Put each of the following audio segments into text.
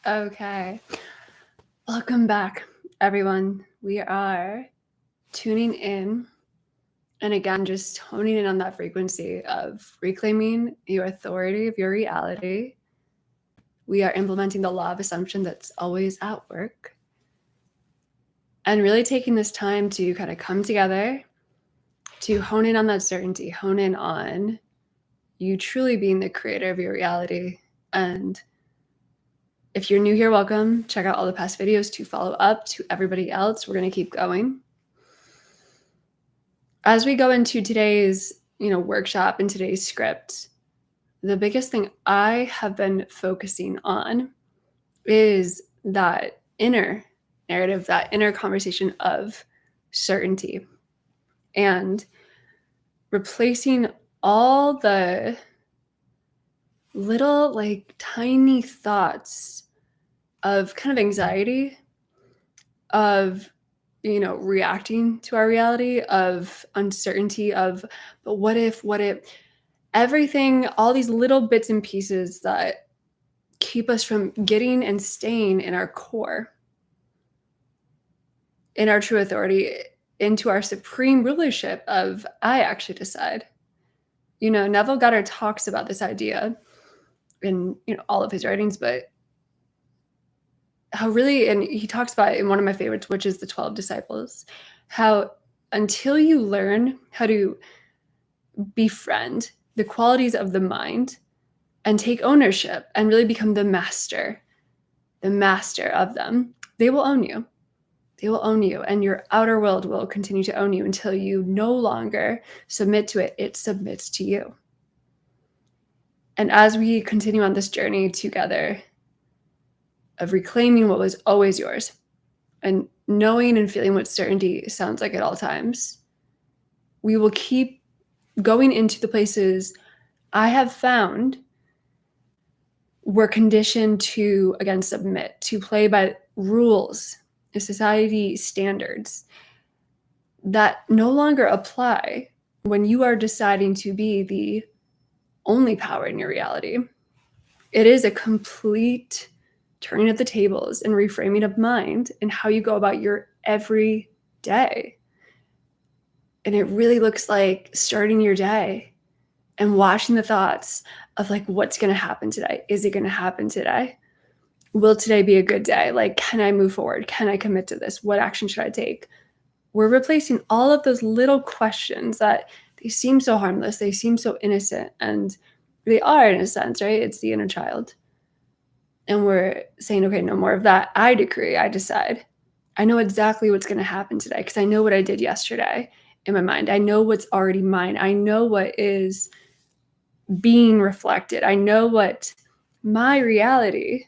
Okay. Welcome back, everyone. We are tuning in and again, just honing in on that frequency of reclaiming your authority of your reality. We are implementing the law of assumption that's always at work. And really taking this time to kind of come together to hone in on that certainty, hone in on you truly being the creator of your reality. And if you're new here, welcome. Check out all the past videos to follow up. To everybody else, we're going to keep going. As we go into today's, workshop and today's script, the biggest thing I have been focusing on is that inner narrative, that inner conversation of certainty, and replacing all the little, tiny thoughts of kind of anxiety, of reacting to our reality, of uncertainty, of but what if, everything, all these little bits and pieces that keep us from getting and staying in our core, in our true authority, into our supreme rulership of I actually decide. Neville Goddard talks about this idea in all of his writings, but how really, and he talks about it in one of my favorites, which is the 12 Disciples, how until you learn how to befriend the qualities of the mind and take ownership and really become the master of them, they will own you. They will own you, and your outer world will continue to own you until you no longer submit to it. It submits to you. And as we continue on this journey together of reclaiming what was always yours and knowing and feeling what certainty sounds like at all times, we will keep going into the places I have found we're conditioned to, again, submit, to play by rules, society standards that no longer apply when you are deciding to be the only power in your reality. It is a complete turning of the tables and reframing of mind and how you go about your every day. And it really looks like starting your day and watching the thoughts of what's going to happen today? Is it going to happen today? Will today be a good day? Can I move forward? Can I commit to this? What action should I take? We're replacing all of those little questions that they seem so harmless. They seem so innocent, and they are in a sense, right? It's the inner child. And we're saying, okay, no more of that. I decree, I decide. I know exactly what's going to happen today because I know what I did yesterday in my mind. I know what's already mine. I know what is being reflected. I know what my reality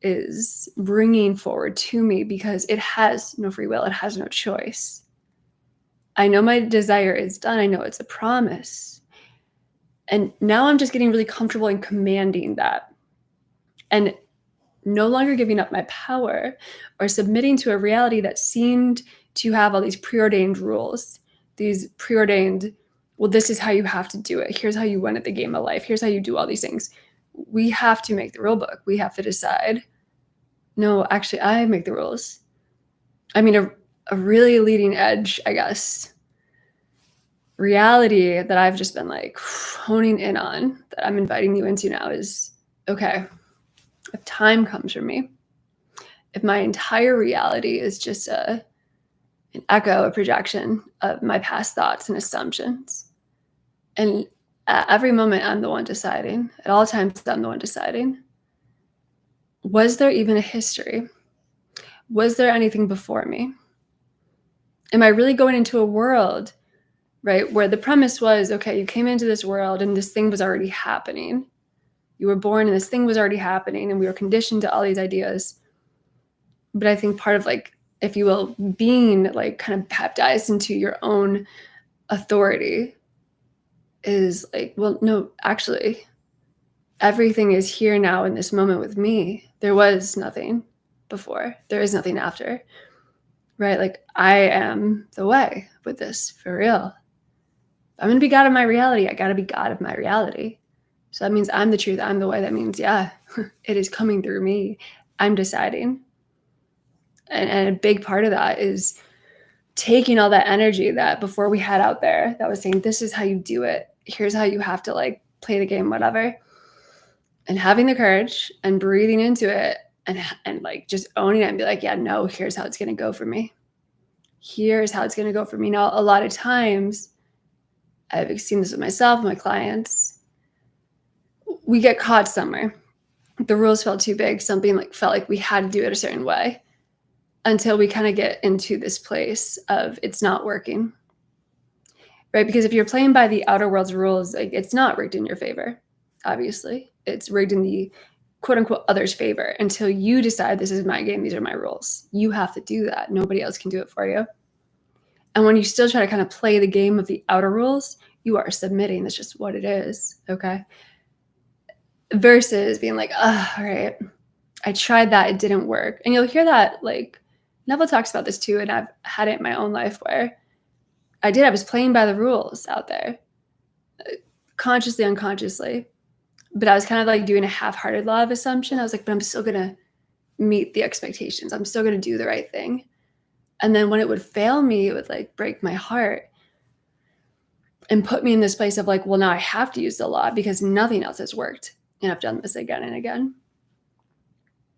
is bringing forward to me because it has no free will. It has no choice. I know my desire is done. I know it's a promise. And now I'm just getting really comfortable in commanding that and no longer giving up my power or submitting to a reality that seemed to have all these preordained rules, these preordained, well, this is how you have to do it. Here's how you win at the game of life. Here's how you do all these things. We have to make the rule book. We have to decide. No, actually, I make the rules. I mean, a really leading edge, I guess, reality that I've just been honing in on, that I'm inviting you into now is, okay, if time comes for me, if my entire reality is just an echo, a projection of my past thoughts and assumptions, and at every moment I'm the one deciding, at all times I'm the one deciding, was there even a history? Was there anything before me? Am I really going into a world, right, where the premise was, okay, you came into this world and this thing was already happening. You were born and this thing was already happening and we were conditioned to all these ideas. But I think part of if you will, being kind of baptized into your own authority is well, no, actually, everything is here now in this moment with me. There was nothing before. There is nothing after, right? I am the way with this, for real. I'm going to be God of my reality. I got to be God of my reality. So that means I'm the truth. I'm the way. That means, yeah, it is coming through me. I'm deciding. And a big part of that is taking all that energy that before we had out there that was saying, this is how you do it. Here's how you have to like play the game, whatever. And having the courage and breathing into it and like just owning it and be like, yeah, no, here's how it's going to go for me. Here's how it's going to go for me. Now, a lot of times I've seen this with myself, my clients, we get caught somewhere. The rules felt too big. Something like felt like we had to do it a certain way until we kind of get into this place of it's not working, right? Because if you're playing by the outer world's rules, like it's not rigged in your favor. Obviously, it's rigged in the quote unquote other's favor until you decide this is my game. These are my rules. You have to do that. Nobody else can do it for you. And when you still try to kind of play the game of the outer rules, you are submitting. That's just what it is. Okay. Versus being like, oh, all right, I tried that. It didn't work. And you'll hear that, like, Neville talks about this too. And I've had it in my own life where I was playing by the rules out there, consciously, unconsciously. But I was kind of like doing a half-hearted law of assumption. I was like, but I'm still going to meet the expectations. I'm still going to do the right thing. And then when it would fail me, it would like break my heart and put me in this place of like, well, now I have to use the law because nothing else has worked. And I've done this again and again.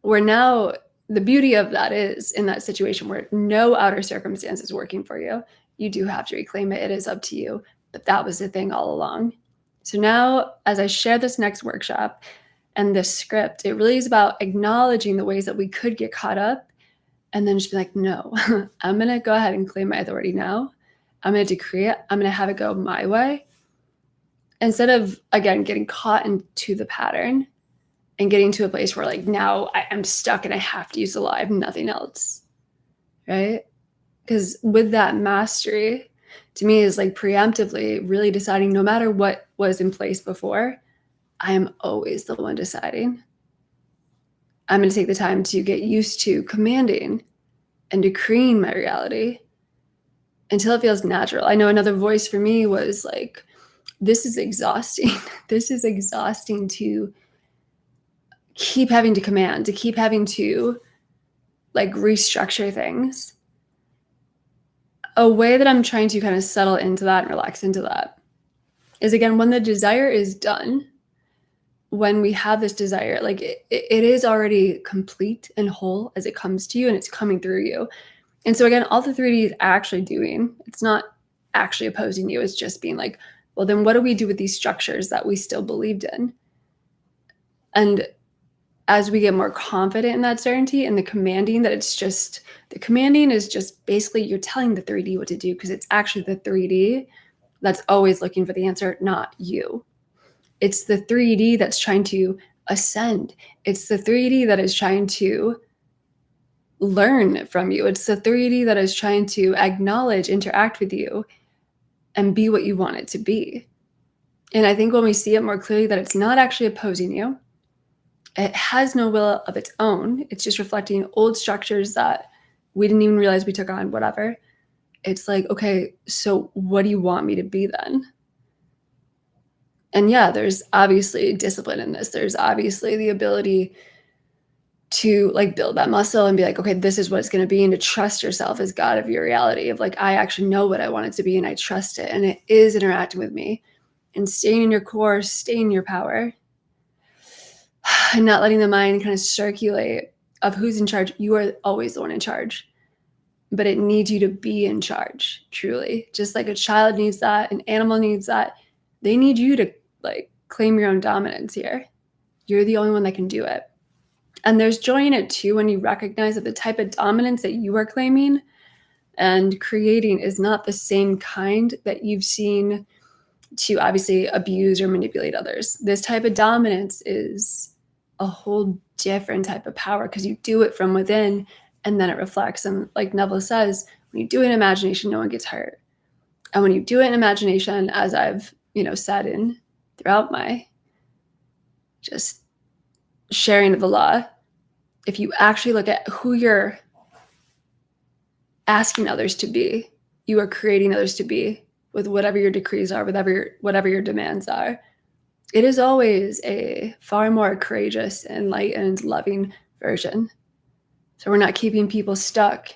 Where now the beauty of that is in that situation where no outer circumstance is working for you, you do have to reclaim it. It is up to you. But that was the thing all along. So now as I share this next workshop and this script, it really is about acknowledging the ways that we could get caught up and then just be like, no, I'm going to go ahead and claim my authority now. I'm going to decree it. I'm going to have it go my way. Instead of, again, getting caught into the pattern and getting to a place where like now I'm stuck and I have to use the law. I have nothing else, right? Because with that mastery, to me is like preemptively really deciding no matter what was in place before, I am always the one deciding. I'm going to take the time to get used to commanding and decreeing my reality until it feels natural. I know another voice for me was like, this is exhausting. This is exhausting to keep having to command, to keep having to like restructure things. A way that I'm trying to kind of settle into that and relax into that is, again, when the desire is done, when we have this desire, like it is already complete and whole as it comes to you and it's coming through you. And so again, all the 3D is actually doing, it's not actually opposing you. It's just being like, well, then what do we do with these structures that we still believed in? And as we get more confident in that certainty and the commanding, that it's just, the commanding is just basically you're telling the 3D what to do because it's actually the 3D that's always looking for the answer, not you. It's the 3D that's trying to ascend. It's the 3D that is trying to learn from you. It's the 3D that is trying to acknowledge, interact with you, and be what you want it to be. And I think when we see it more clearly that it's not actually opposing you, it has no will of its own. It's just reflecting old structures that we didn't even realize we took on, whatever. It's like, okay, so what do you want me to be then? And yeah, there's obviously discipline in this. There's obviously the ability to like build that muscle and be like, okay, this is what it's going to be. And to trust yourself as God of your reality of like, I actually know what I want it to be and I trust it. And it is interacting with me and staying in your core, staying in your power and not letting the mind kind of circulate of who's in charge. You are always the one in charge, but it needs you to be in charge, truly. Just like a child needs that, an animal needs that. They need you to like claim your own dominance here. You're the only one that can do it. And there's joy in it too when you recognize that the type of dominance that you are claiming and creating is not the same kind that you've seen to obviously abuse or manipulate others. This type of dominance is a whole different type of power because you do it from within and then it reflects. And like Neville says, when you do it in imagination, no one gets hurt. And when you do it in imagination, as I've, said in throughout my just sharing of the law, if you actually look at who you're asking others to be, you are creating others to be with whatever your decrees are, whatever your demands are. It is always a far more courageous, enlightened, loving version. So we're not keeping people stuck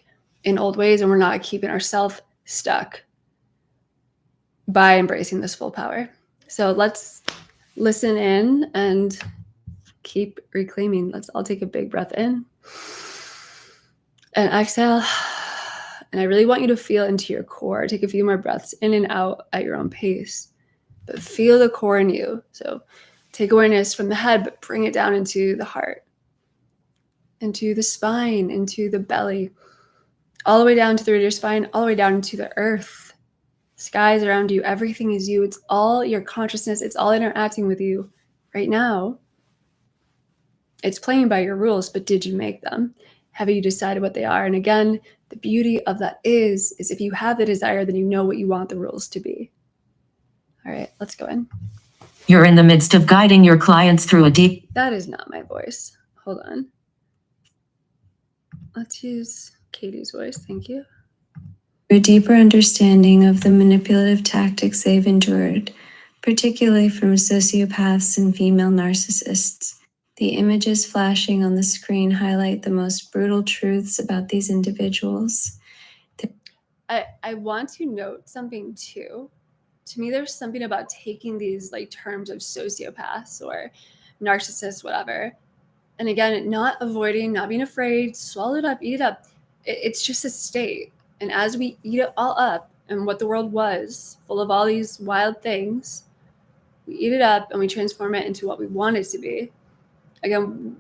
in old ways, and we're not keeping ourselves stuck by embracing this full power. So let's listen in and keep reclaiming. Let's all take a big breath in and exhale. And I really want you to feel into your core. Take a few more breaths in and out at your own pace, but feel the core in you. So take awareness from the head, but bring it down into the heart, into the spine, into the belly, all the way down to the root of your spine, all the way down into the earth. Skies around you, everything is you. It's all your consciousness. It's all interacting with you right now. It's playing by your rules, but did you make them? Have you decided what they are? And again, the beauty of that is if you have the desire, then you know what you want the rules to be. All right, let's go in. You're in the midst of guiding your clients through a deep... That is not my voice. Hold on. Let's use Katie's voice. Thank you. A deeper understanding of the manipulative tactics they've endured, particularly from sociopaths and female narcissists. The images flashing on the screen highlight the most brutal truths about these individuals. I want to note something too. To me, there's something about taking these like terms of sociopaths or narcissists, whatever. And again, not avoiding, not being afraid, swallow it up, eat it up. It's just a state. And as we eat it all up and what the world was, full of all these wild things, we eat it up and we transform it into what we want it to be. Again,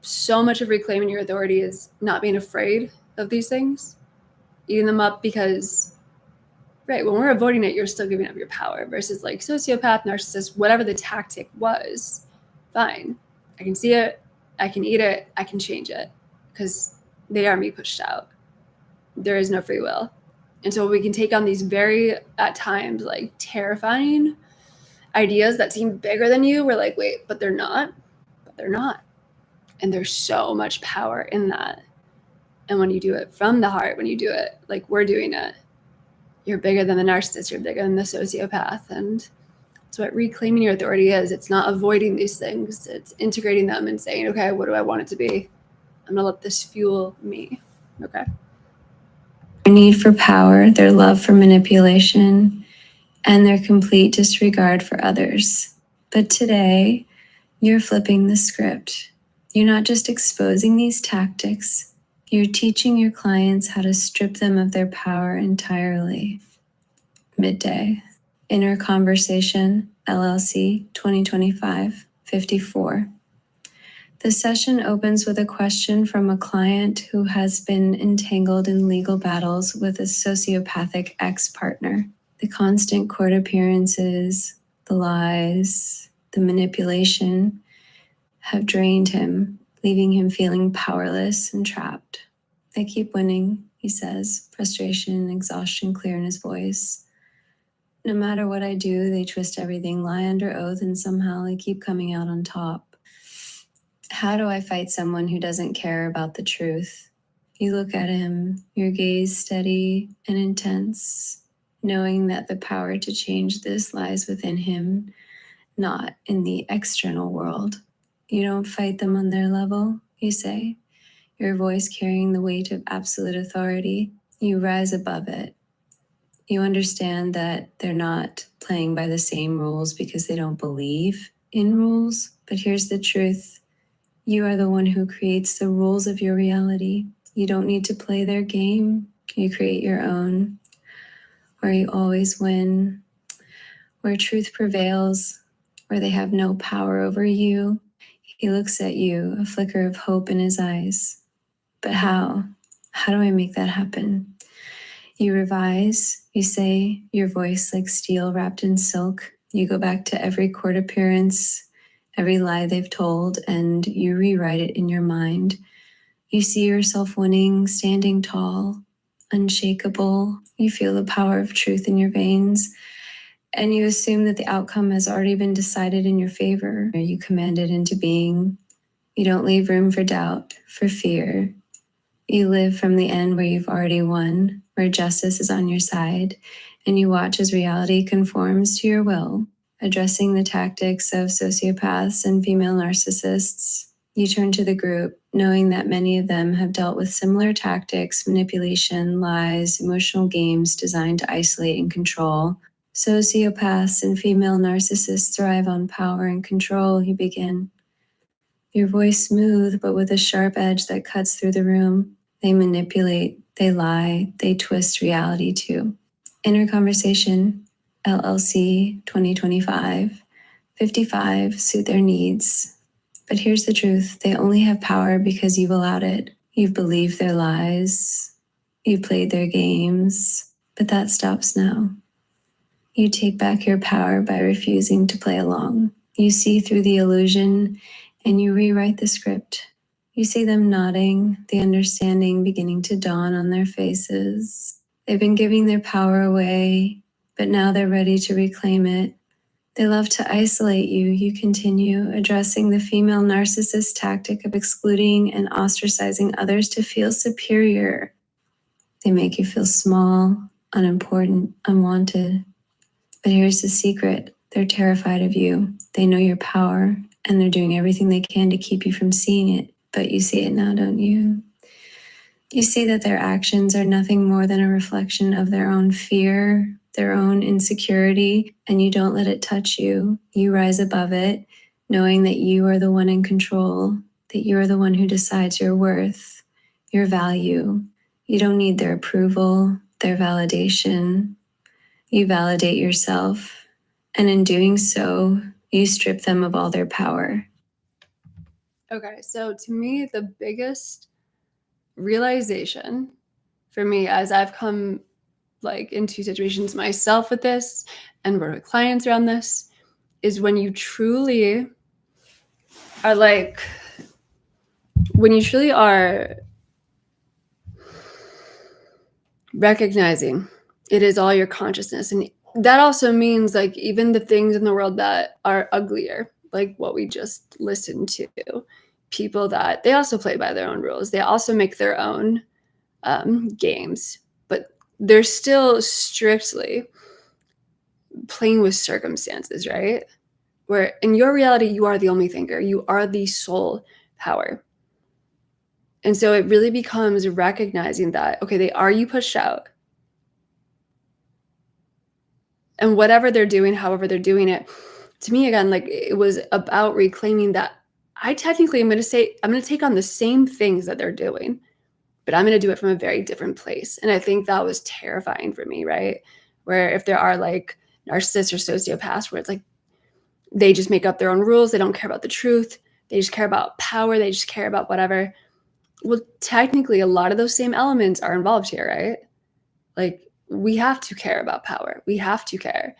so much of reclaiming your authority is not being afraid of these things, eating them up because, right, when we're avoiding it, you're still giving up your power versus like sociopath, narcissist, whatever the tactic was, fine. I can see it, I can eat it, I can change it because they are me pushed out. There is no free will. And so we can take on these very, at times, like terrifying ideas that seem bigger than you. We're like, wait, but they're not. But they're not. And there's so much power in that. And when you do it from the heart, when you do it like we're doing it, you're bigger than the narcissist, you're bigger than the sociopath. And that's what reclaiming your authority is. It's not avoiding these things. It's integrating them and saying, okay, what do I want it to be? I'm going to let this fuel me. Okay. Their need for power, their love for manipulation, and their complete disregard for others. But today, you're flipping the script. You're not just exposing these tactics, you're teaching your clients how to strip them of their power entirely. Midday. Inner Conversation, LLC, 2025-54. The session opens with a question from a client who has been entangled in legal battles with a sociopathic ex-partner. The constant court appearances, the lies, the manipulation have drained him, leaving him feeling powerless and trapped. They keep winning, he says, frustration and exhaustion clear in his voice. No matter what I do, they twist everything, lie under oath, and somehow they keep coming out on top. How do I fight someone who doesn't care about the truth? You look at him, your gaze steady and intense, knowing that the power to change this lies within him, not in the external world. You don't fight them on their level, you say, your voice carrying the weight of absolute authority. You rise above it. You understand that they're not playing by the same rules because they don't believe in rules. But here's the truth. You are the one who creates the rules of your reality. You don't need to play their game. You create your own, where you always win, where truth prevails, where they have no power over you. He looks at you, a flicker of hope in his eyes. But how? How do I make that happen? You revise, you say, your voice like steel wrapped in silk. You go back to every court appearance, every lie they've told, and you rewrite it in your mind. You see yourself winning, standing tall, unshakable. You feel the power of truth in your veins, and you assume that the outcome has already been decided in your favor. You command it into being. You don't leave room for doubt, for fear. You live from the end where you've already won, where justice is on your side, and you watch as reality conforms to your will. Addressing the tactics of sociopaths and female narcissists, you turn to the group, knowing that many of them have dealt with similar tactics, manipulation, lies, emotional games designed to isolate and control. Sociopaths and female narcissists thrive on power and control, you begin. Your voice smooth, but with a sharp edge that cuts through the room. They manipulate, they lie, they twist reality too. Inner Conversation, LLC 2025, 55 suit their needs. But here's the truth, they only have power because you've allowed it. You've believed their lies, you've played their games, but that stops now. You take back your power by refusing to play along. You see through the illusion and you rewrite the script. You see them nodding, the understanding beginning to dawn on their faces. They've been giving their power away, but now they're ready to reclaim it. They love to isolate you. You continue addressing the female narcissist tactic of excluding and ostracizing others to feel superior. They make you feel small, unimportant, unwanted. But here's the secret. They're terrified of you. They know your power, and they're doing everything they can to keep you from seeing it. But you see it now, don't you? You see that their actions are nothing more than a reflection of their own fear, their own insecurity, and you don't let it touch you. You rise above it, knowing that you are the one in control, that you are the one who decides your worth, your value. You don't need their approval, their validation. You validate yourself, and in doing so, you strip them of all their power. Okay, so to me, the biggest realization for me as I've come into situations myself with this and work with clients around this is when you truly are recognizing it is all your consciousness. And that also means even the things in the world that are uglier, like what we just listened to, people that they also play by their own rules. They also make their own games, but they're still strictly playing with circumstances, right? Where in your reality, you are the only thinker. You are the sole power. And so it really becomes recognizing that, okay, they are you pushed out. And whatever they're doing, however they're doing it, to me, again, it was about reclaiming that I technically I'm going to take on the same things that they're doing, but I'm going to do it from a very different place. And I think that was terrifying for me, right? Where if there are narcissists or sociopaths where it's they just make up their own rules. They don't care about the truth. They just care about power. They just care about whatever. Well, technically, a lot of those same elements are involved here, right? We have to care about power. We have to care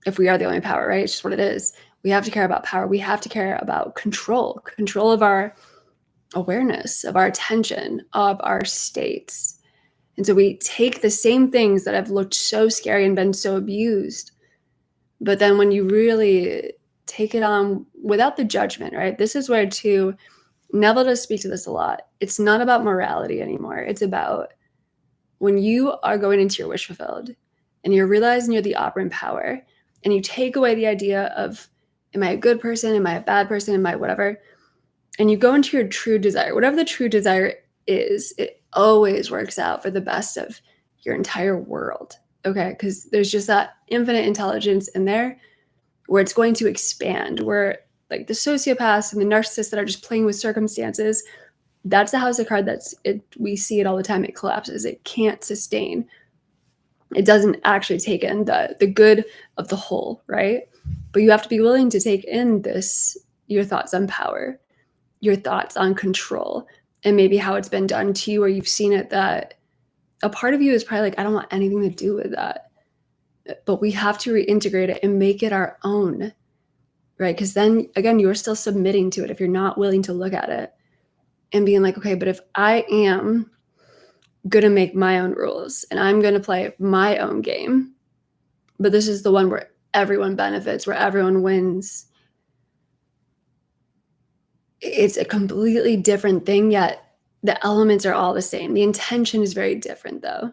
if we are the only power, right? It's just what it is. We have to care about power. We have to care about control of our awareness, of our attention, of our states. And so we take the same things that have looked so scary and been so abused, but then when you really take it on without the judgment, right? This is where Neville does speak to this a lot. It's not about morality anymore. It's about when you are going into your wish fulfilled and you're realizing you're the operant power and you take away the idea of, am I a good person? Am I a bad person? Am I whatever? And you go into your true desire, whatever the true desire is, it always works out for the best of your entire world. Okay, because there's just that infinite intelligence in there where it's going to expand, where the sociopaths and the narcissists that are just playing with circumstances, that's the house of cards we see it all the time. It collapses. It can't sustain. It doesn't actually take in the good of the whole, right? But you have to be willing to take in your thoughts on power, your thoughts on control, and maybe how it's been done to you, or you've seen it that a part of you is probably I don't want anything to do with that. But we have to reintegrate it and make it our own, right? Because then, again, you're still submitting to it if you're not willing to look at it and being okay, but if I am going to make my own rules and I'm going to play my own game, but this is the one where everyone benefits, where everyone wins, it's a completely different thing, yet the elements are all the same. The intention is very different, though.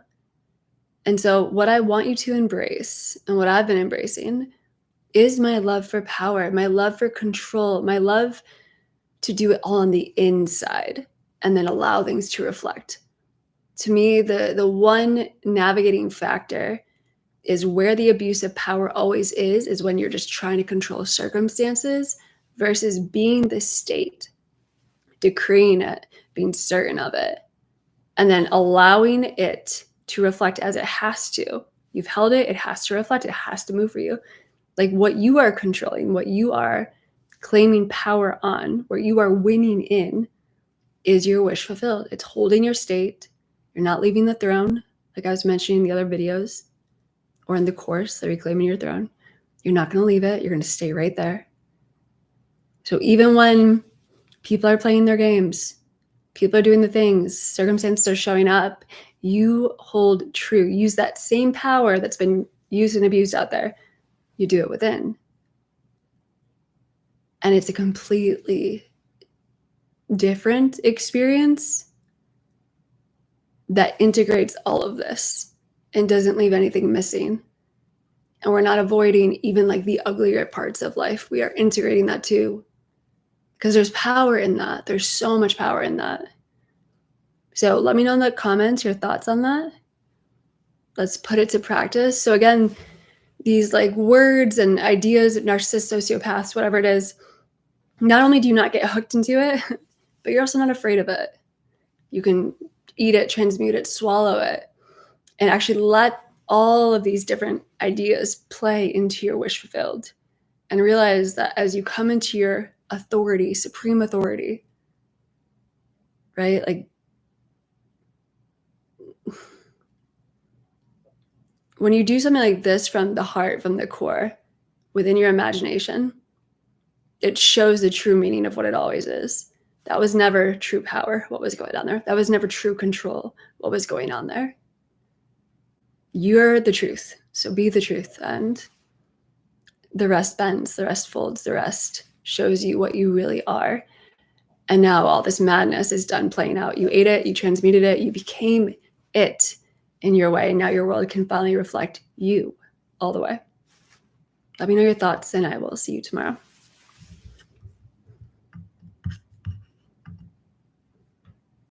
And so what I want you to embrace, and what I've been embracing, is my love for power, my love for control, my love to do it all on the inside and then allow things to reflect. To me, the one navigating factor is where the abuse of power always is when you're just trying to control circumstances versus being the state, decreeing it, being certain of it, and then allowing it to reflect as it has to. You've held it, it has to reflect, it has to move for you. Like what you are controlling, what you are claiming power on, where you are winning in, is your wish fulfilled. It's holding your state. You're not leaving the throne, like I was mentioning in the other videos, or in the course, the Reclaiming Your Throne. You're not going to leave it. You're going to stay right there. So even when people are playing their games, people are doing the things, circumstances are showing up, you hold true. Use that same power that's been used and abused out there. You do it within. And it's a completely different experience that integrates all of this and doesn't leave anything missing. And we're not avoiding even like the uglier parts of life. We are integrating that too. Because there's power in that. There's so much power in that. So let me know in the comments your thoughts on that. Let's put it to practice. So again, these like words and ideas, narcissists, sociopaths, whatever it is, not only do you not get hooked into it, but you're also not afraid of it. You can eat it, transmute it, swallow it, and actually let all of these different ideas play into your wish fulfilled. And realize that as you come into your authority, supreme authority, right? Like when you do something like this from the heart, from the core, within your imagination, it shows the true meaning of what it always is. That was never true power, what was going on there. That was never true control, what was going on there. You're the truth. So be the truth. And the rest bends, the rest folds, the rest shows you what you really are. And now all this madness is done playing out. You ate it, you transmuted it, you became it in your way. Now your world can finally reflect you all the way. Let me know your thoughts, and I will see you tomorrow.